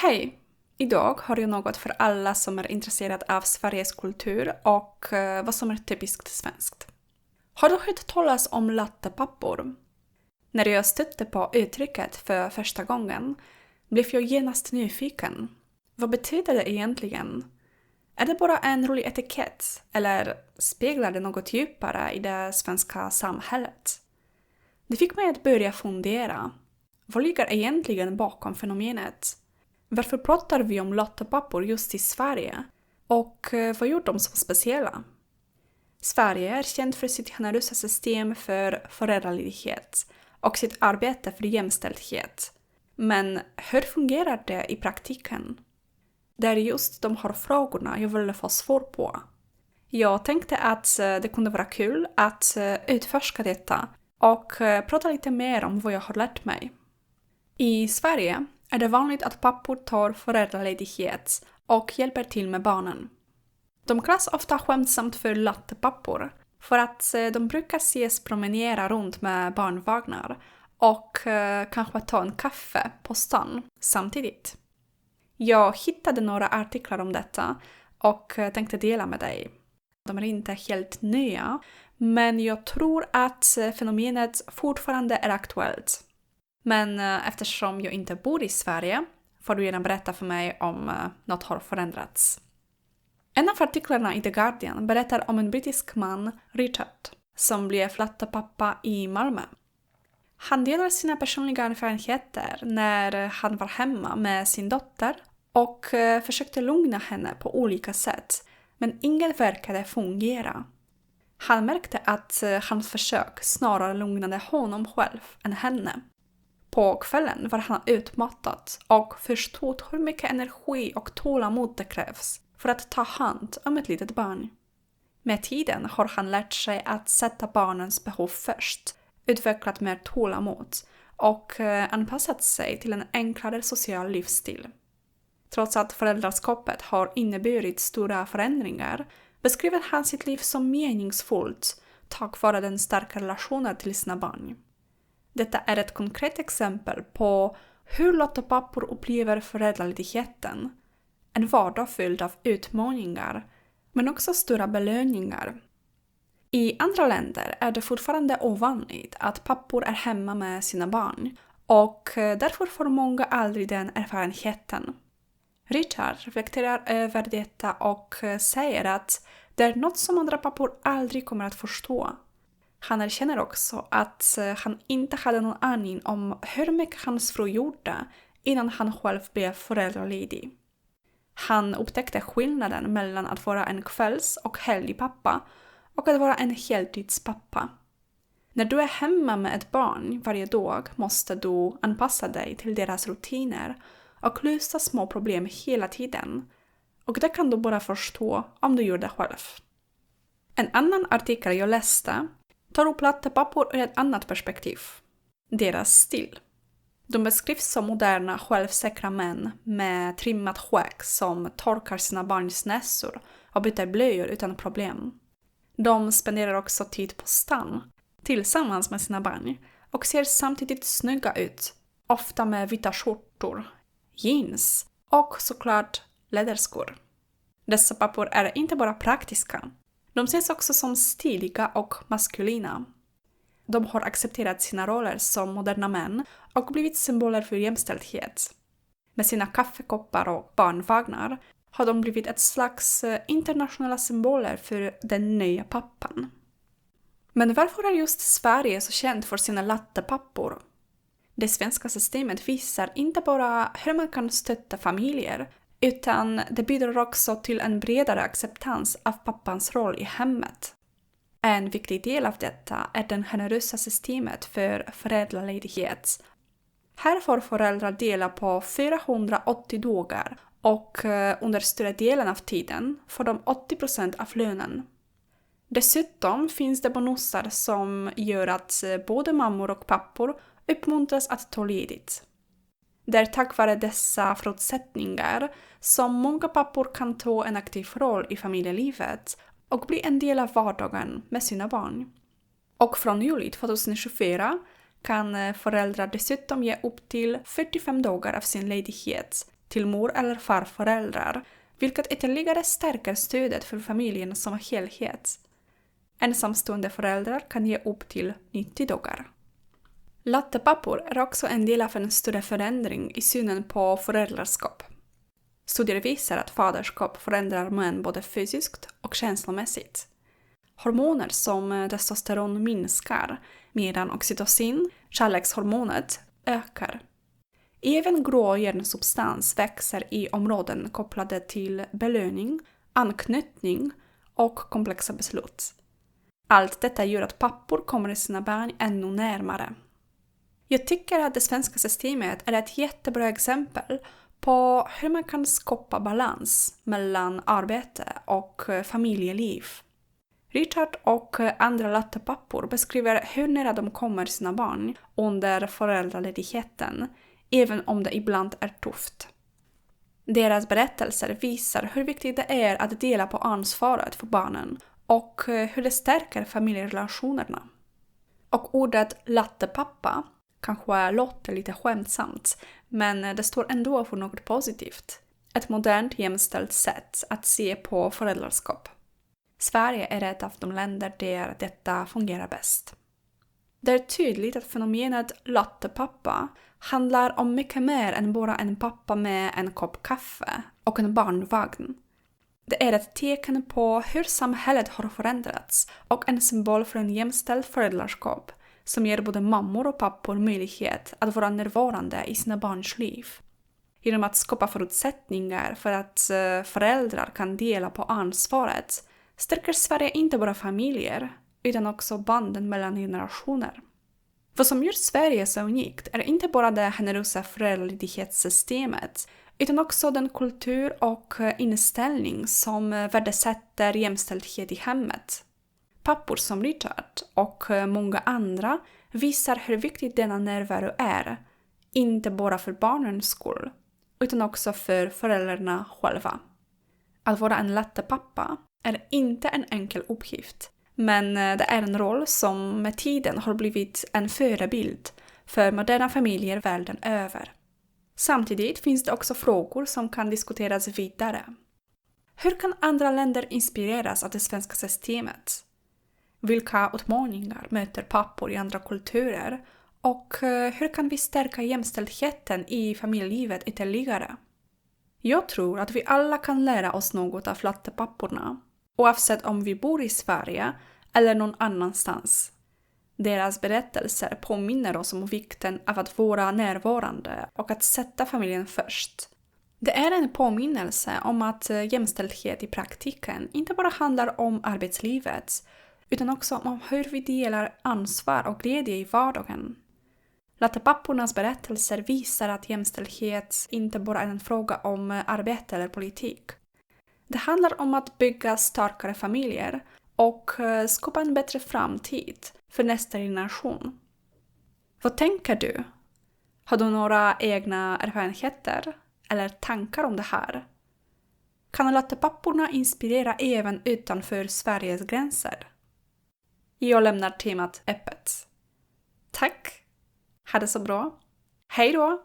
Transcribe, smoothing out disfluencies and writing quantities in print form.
Hej! Idag har jag något för alla som är intresserade av Sveriges kultur och vad som är typiskt svenskt. Har du hört talas om lattepappor? När jag stötte på uttrycket för första gången blev jag genast nyfiken. Vad betyder det egentligen? Är det bara en rolig etikett eller speglar det något djupare i det svenska samhället? Det fick mig att börja fundera. Vad ligger egentligen bakom fenomenet? Varför pratar vi om lattepappor just i Sverige? Och vad gör de så speciella? Sverige är känt för sitt generösa system för föräldraledighet och sitt arbete för jämställdhet. Men hur fungerar det i praktiken? Det är just de här frågorna jag ville få svar på. Jag tänkte att det kunde vara kul att utforska detta och prata lite mer om vad jag har lärt mig. I Sverige är det vanligt att pappor tar föräldraledighet och hjälper till med barnen. De kallas ofta skämtsamt för lattepappor för att de brukar ses promenera runt med barnvagnar och kanske ta en kaffe på stan samtidigt. Jag hittade några artiklar om detta och tänkte dela med dig. De är inte helt nya, men jag tror att fenomenet fortfarande är aktuellt. Men eftersom jag inte bor i Sverige får du gärna berätta för mig om något har förändrats. En av artiklarna i The Guardian berättar om en brittisk man, Richard, som blev lattepappa i Malmö. Han delar sina personliga erfarenheter när han var hemma med sin dotter och försökte lugna henne på olika sätt, men inget verkade fungera. Han märkte att hans försök snarare lugnade honom själv än henne. På kvällen var han utmattad och förstod hur mycket energi och tålamod det krävs för att ta hand om ett litet barn. Med tiden har han lärt sig att sätta barnens behov först, utvecklat mer tålamod och anpassat sig till en enklare social livsstil. Trots att föräldraskapet har inneburit stora förändringar beskriver han sitt liv som meningsfullt tack vare den starka relationen till sina barn. Detta är ett konkret exempel på hur lattepappor upplever föräldraledigheten. En vardag fylld av utmaningar, men också stora belöningar. I andra länder är det fortfarande ovanligt att pappor är hemma med sina barn och därför får många aldrig den erfarenheten. Richard reflekterar över detta och säger att det är något som andra pappor aldrig kommer att förstå. Han erkänner också att han inte hade någon aning om hur mycket hans fru gjorde innan han själv blev föräldraledig. Han upptäckte skillnaden mellan att vara en kvälls- och helgpappa och att vara en heltidspappa. När du är hemma med ett barn varje dag måste du anpassa dig till deras rutiner och lösa små problem hela tiden. Och det kan du bara förstå om du gör det själv. En annan artikel jag läste tar upp lattepappor ur ett annat perspektiv. Deras stil. De beskrivs som moderna, självsäkra män med trimmat skägg som torkar sina barns näsor och byter blöjor utan problem. De spenderar också tid på stan tillsammans med sina barn och ser samtidigt snygga ut, ofta med vita skjortor, jeans och såklart läderskor. Dessa pappor är inte bara praktiska. De ses också som stiliga och maskulina. De har accepterat sina roller som moderna män och blivit symboler för jämställdhet. Med sina kaffekoppar och barnvagnar har de blivit ett slags internationella symboler för den nya pappan. Men varför är just Sverige så känt för sina lattepappor? Det svenska systemet visar inte bara hur man kan stötta familjer, utan det bidrar också till en bredare acceptans av pappans roll i hemmet. En viktig del av detta är det generösa systemet för föräldraledighet. Här får föräldrar dela på 480 dagar och under större delen av tiden får de 80% av lönen. Dessutom finns det bonusar som gör att både mammor och pappor uppmuntras att ta ledigt. Det är tack vare dessa förutsättningar som många pappor kan ta en aktiv roll i familjelivet och bli en del av vardagen med sina barn. Och från juli 2024 kan föräldrar dessutom ge upp till 45 dagar av sin ledighet till mor- eller farföräldrar, vilket ytterligare stärker stödet för familjen som helhet. Ensamstående föräldrar kan ge upp till 90 dagar. Lattepappor är också en del av en större förändring i synen på föräldraskap. Studier visar att faderskap förändrar män både fysiskt och känslomässigt. Hormoner som testosteron minskar, medan oxytocin, kärlekshormonet, ökar. Även grå hjärnsubstans växer i områden kopplade till belöning, anknytning och komplexa beslut. Allt detta gör att pappor kommer sina barn ännu närmare. Jag tycker att det svenska systemet är ett jättebra exempel på hur man kan skapa balans mellan arbete och familjeliv. Richard och andra lattepappor beskriver hur nära de kommer sina barn under föräldraledigheten, även om det ibland är tufft. Deras berättelser visar hur viktigt det är att dela på ansvaret för barnen och hur det stärker familjerelationerna. Och ordet lattepappa kanske låter lite skämtsamt, men det står ändå för något positivt. Ett modernt jämställt sätt att se på föräldraskap. Sverige är ett av de länder där detta fungerar bäst. Det är tydligt att fenomenet lattepappa handlar om mycket mer än bara en pappa med en kopp kaffe och en barnvagn. Det är ett tecken på hur samhället har förändrats och en symbol för en jämställd föräldraskap som ger både mammor och pappor möjlighet att vara närvarande i sina barns liv. Genom att skapa förutsättningar för att föräldrar kan dela på ansvaret stärker Sverige inte bara familjer utan också banden mellan generationer. Vad som gör Sverige så unikt är inte bara det generösa föräldraledighetssystemet utan också den kultur och inställning som värdesätter jämställdhet i hemmet. Pappor som Richard och många andra visar hur viktigt denna närvaro är, inte bara för barnens skull utan också för föräldrarna själva. Att vara en lattepappa är inte en enkel uppgift, men det är en roll som med tiden har blivit en förebild för moderna familjer världen över. Samtidigt finns det också frågor som kan diskuteras vidare. Hur kan andra länder inspireras av det svenska systemet? Vilka utmaningar möter pappor i andra kulturer? Och hur kan vi stärka jämställdheten i familjelivet ytterligare? Jag tror att vi alla kan lära oss något av lattepapporna, oavsett om vi bor i Sverige eller någon annanstans. Deras berättelser påminner oss om vikten av att vara närvarande och att sätta familjen först. Det är en påminnelse om att jämställdhet i praktiken inte bara handlar om arbetslivet, utan också om hur vi delar ansvar och glädje i vardagen. Lattepappornas berättelser visar att jämställdhet inte bara är en fråga om arbete eller politik. Det handlar om att bygga starkare familjer och skapa en bättre framtid för nästa generation. Vad tänker du? Har du några egna erfarenheter eller tankar om det här? Kan lattepapporna inspirera även utanför Sveriges gränser? Jag lämnar temat öppet. Tack! Ha det så bra. Hej då!